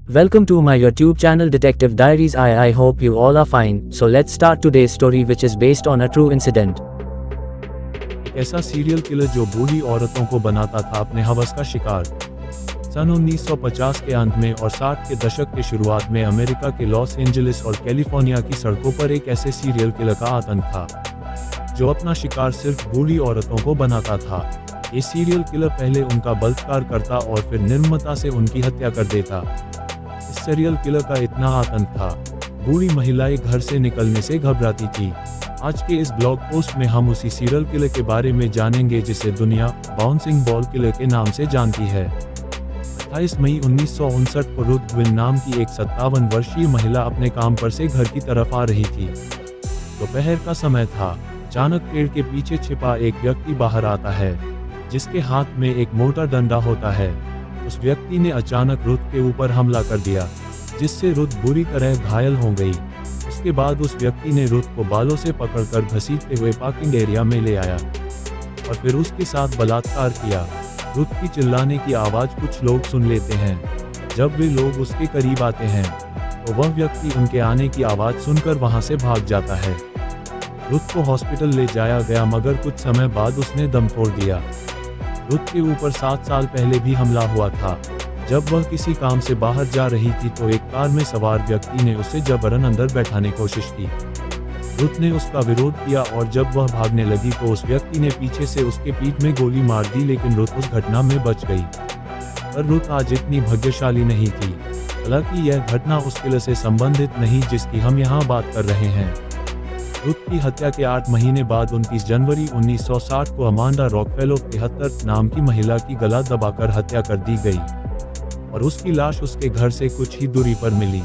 Welcome to my YouTube channel Detective Diaries. I hope you all are fine. So let's start today's story, which is based on a true incident. एक ऐसा serial killer जो बूढ़ी औरतों को बनाता था अपने हवस का शिकार। सन 1950 के अंत में और 60 के दशक के शुरुआत में अमेरिका के लॉस एंजलिस और कैलिफोर्निया की सड़कों पर एक ऐसे सीरियल किलर का आतंक था जो अपना शिकार सिर्फ बूढ़ी औरतों को बनाता था। ये सीरियल किलर पहले उनका बलात्कार करता और फिर निर्ममता से उनकी हत्या कर देता। इस सीरियल किलर का इतना आतंक था, बूढ़ी महिलाएं घर से निकलने से घबराती थी। आज के इस ब्लॉग पोस्ट में हम उसी सीरियल किलर के बारे में जानेंगे जिसे दुनिया बाउंसिंग बॉल किलर के नाम से जानती है। 28 मई 1959 को रुथ ग्विन नाम की एक 57 वर्षीय महिला अपने काम पर से घर की तरफ आ रही थी। दोपहर का समय था। अचानक पेड़ के पीछे छिपा एक व्यक्ति बाहर आता है जिसके हाथ में एक मोटा डंडा होता है। उस व्यक्ति ने अचानक रुथ के ऊपर हमला कर दिया जिससे रुथ बुरी तरह घायल हो गई। उसके बाद उस व्यक्ति ने रुथ को बालों से पकड़कर घसीटते हुए पार्किंग एरिया में ले आया और फिर उसके साथ बलात्कार किया। रुथ की चिल्लाने की आवाज़ कुछ लोग सुन लेते हैं। जब वे लोग उसके करीब आते हैं तो वह व्यक्ति उनके आने की आवाज़ सुनकर वहां से भाग जाता है। रुथ को हॉस्पिटल ले जाया गया मगर कुछ समय बाद उसने दम तोड़ दिया। रुथ के ऊपर 7 साल पहले भी हमला हुआ था। जब वह किसी काम से बाहर जा रही थी तो एक कार में सवार व्यक्ति ने उसे जबरन अंदर बैठाने की कोशिश की। रुथ ने उसका विरोध किया और जब वह भागने लगी तो उस व्यक्ति ने पीछे से उसके पीठ में गोली मार दी, लेकिन रुथ उस घटना में बच गई। पर रुथ आज इतनी भाग्यशाली नहीं थी। हालांकि यह घटना उस किलर से संबंधित नहीं जिसकी हम यहाँ बात कर रहे हैं। रुथ की हत्या के 8 महीने बाद 29 जनवरी 1960 को अमांडा रॉकफेलो 73 नाम की महिला की गला दबाकर हत्या कर दी गई और उसकी लाश उसके घर से कुछ ही दूरी पर मिली।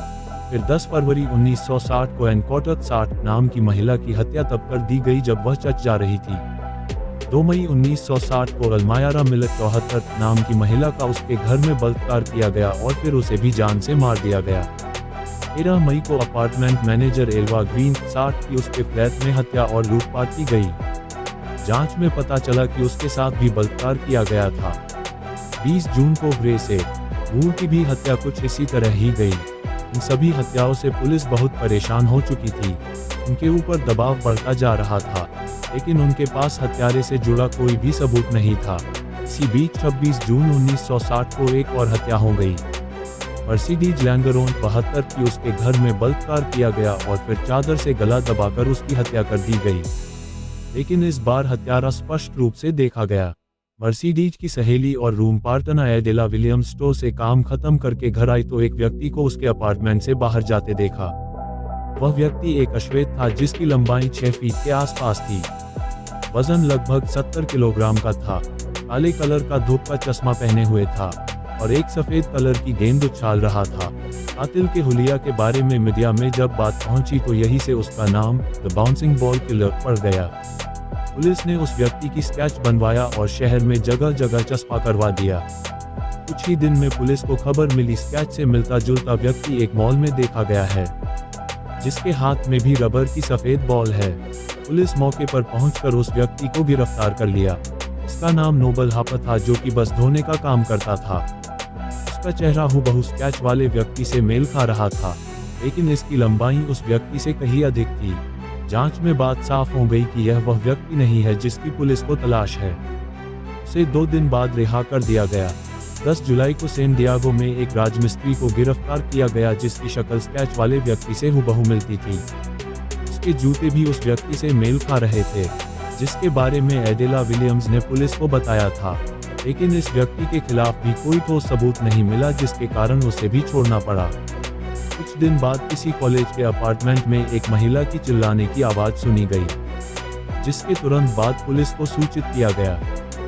फिर 10 फरवरी 1960 को एनकोटर 60 नाम की महिला की हत्या तब कर दी गई जब वह चर्च जा रही थी। 2 मई 1960 को अल्मायरा मिलर 74 नाम की महिला का उसके घर में बलात्कार किया गया और फिर उसे भी जान से मार दिया गया। 13 मई को अपार्टमेंट मैनेजर एल्वा ग्रीन 60 की उसके फ्लैट में हत्या और लूटपाट की गई। जांच में पता चला कि उसके साथ भी बलात्कार किया गया था। 20 जून को ग्रे से वूड की भी हत्या कुछ इसी तरह ही गई। इन सभी हत्याओं से पुलिस बहुत परेशान हो चुकी थी। उनके ऊपर दबाव बढ़ता जा रहा था, लेकिन उनके पास हत्यारे से जुड़ा कोई भी सबूत नहीं था। इसी बीच 26 जून 1960 को एक और हत्या हो गई। मर्सिडीज लैंगरोन 72 की उसके घर में बलात्कार किया गया और फिर चादर से गला दबाकर उसकी हत्या कर दी गई। लेकिन इस बार हत्यारा स्पष्ट रूप से देखा गया। मर्सिडीज की सहेली और room partner Adela Williams store से काम खत्म करके घर आई तो एक व्यक्ति को उसके अपार्टमेंट से बाहर जाते देखा। वह व्यक्ति एक अश्वेत था जिसकी लंबाई 6 फीट के आसपास थी। वजन लगभग 70 किलोग्राम का था। काले कलर का धूप का चश्मा पहने हुए था और एक सफेद कलर की गेंद उछाल रहा था। कातिल के हुलिया के बारे में मीडिया में जब बात पहुंची तो यही से उसका नाम द बाउंसिंग बॉल किलर पड़ गया। पुलिस ने उस व्यक्ति की स्केच बनवाया और शहर में जगह जगह चस्पा करवा दिया। कुछ ही दिन में पुलिस को खबर मिली स्केच से मिलता जुलता व्यक्ति एक मॉल में देखा गया है जिसके हाथ में भी रबर की सफेद बॉल है। पुलिस मौके पर पहुंचकर उस व्यक्ति को गिरफ्तार कर लिया। इसका नाम नोबल हापर था जो कि बस धोने का काम करता था। उसका चेहरा हूबहू स्केच वाले व्यक्ति से मेल खा रहा था, लेकिन इसकी लंबाई उस व्यक्ति से कहीं अधिक थी। जांच में बात साफ हो गई कि यह वह व्यक्ति नहीं है जिसकी पुलिस को तलाश है। उसे 2 दिन बाद रिहा कर दिया गया। 10 जुलाई को सैन डिएगो में एक राजमिस्त्री को गिरफ्तार किया गया जिसकी शक्ल स्केच वाले व्यक्ति से हूबहू मिलती थी। उसके जूते भी उस व्यक्ति से मेल खा रहे थे जिसके बारे में एडेला विलियम्स ने पुलिस को बताया था, लेकिन इस व्यक्ति के खिलाफ भी कोई ठोस सबूत नहीं मिला जिसके कारण उसे भी छोड़ना पड़ा। कुछ दिन बाद किसी कॉलेज के अपार्टमेंट में एक महिला की चिल्लाने की आवाज़ सुनी गई, जिसके तुरंत बाद पुलिस को सूचित किया गया।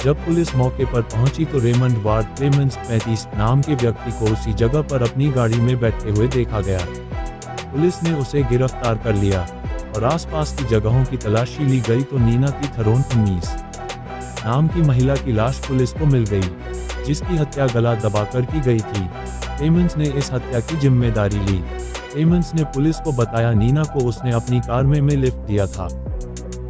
जब पुलिस मौके पर पहुंची तो रेमंड वार्ड क्लेमेंस 35 नाम के व्यक्ति को उसी जगह पर अपनी गाड़ी में बैठते हुए देखा गया। पुलिस ने उसे गिरफ्तार कर लिया और आसपास की जगहों की तलाशी ली गई तो नीना की थरोन 19 नाम की महिला की लाश पुलिस को मिल गई जिसकी हत्या गला दबाकर की गई थी। क्लेमेंस ने इस हत्या की जिम्मेदारी ली। क्लेमेंस ने पुलिस को बताया नीना को उसने अपनी कार में लिफ्ट दिया था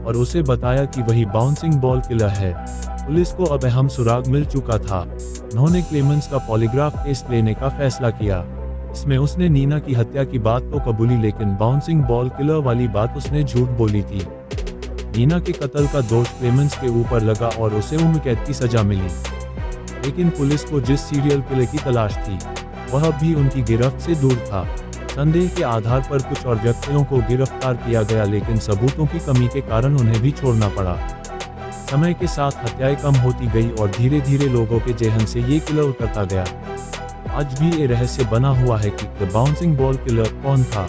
और उसे बताया कि वही बाउंसिंग बॉल किलर है। पुलिस को अब अहम सुराग मिल चुका था। उन्होंने क्लेमेंस का पॉलीग्राफ टेस्ट लेने का फैसला किया। इसमें उसने नीना की हत्या की बात तो कबूली, लेकिन बाउंसिंग बॉल किलर वाली बात उसने झूठ बोली थी। नीना के कत्ल का दोष क्लेमेंस के ऊपर लगा और उसे उम्र कैद की सजा मिली। लेकिन पुलिस को जिस सीरियल किलर की तलाश थी वह भी उनकी गिरफ्त से दूर था। संदेह के आधार पर कुछ और व्यक्तियों को गिरफ्तार किया गया, लेकिन सबूतों की कमी के कारण उन्हें भी छोड़ना पड़ा। समय के साथ हत्याएं कम होती गई और धीरे धीरे लोगों के जेहन से ये किलर उतरता गया। आज भी ये रहस्य बना हुआ है कि द बाउंसिंग बॉल किलर कौन था।